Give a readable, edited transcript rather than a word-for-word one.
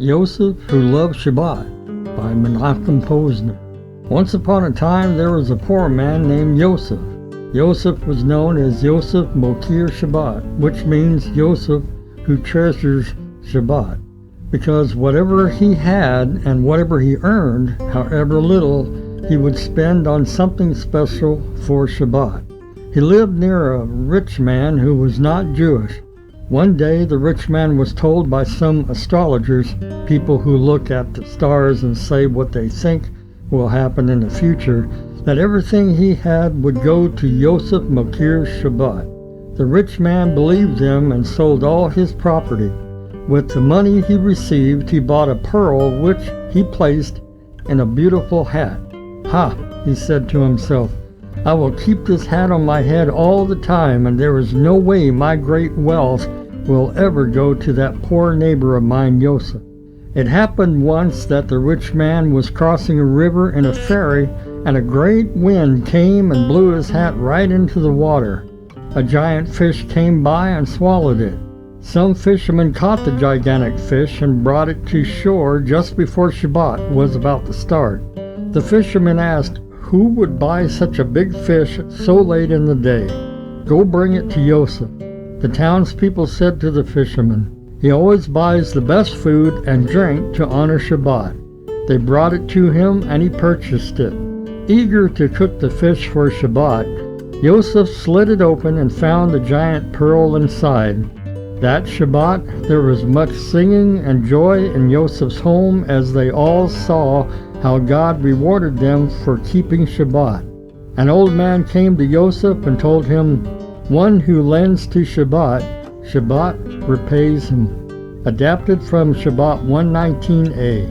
Yosef Who Loved Shabbat by Menachem Posner. Once upon a time there was a poor man named Yosef. Yosef was known as Yosef Mokir Shabbat, which means Yosef who treasures Shabbat, because whatever he had and whatever he earned, however little, he would spend on something special for Shabbat. He lived near a rich man who was not Jewish. One day the rich man was told by some astrologers, people who look at the stars and say what they think will happen in the future, that everything he had would go to Yosef Mokir Shabbat. The rich man believed them and sold all his property. With the money he received, he bought a pearl which he placed in a beautiful hat. "Ha," he said to himself, "I will keep this hat on my head all the time, and there is no way my great wealth will ever go to that poor neighbor of mine, Yosef." It happened once that the rich man was crossing a river in a ferry, and a great wind came and blew his hat right into the water. A giant fish came by and swallowed it. Some fishermen caught the gigantic fish and brought it to shore just before Shabbat was about to start. The fishermen asked, "Who would buy such a big fish so late in the day? Go bring it to Yosef." The townspeople said to the fishermen, "He always buys the best food and drink to honor Shabbat." They brought it to him and he purchased it. Eager to cook the fish for Shabbat, Yosef slit it open and found the giant pearl inside. That Shabbat, there was much singing and joy in Yosef's home as they all saw how God rewarded them for keeping Shabbat. An old man came to Yosef and told him, "One who lends to Shabbat, Shabbat repays him." Adapted from Shabbat 119a.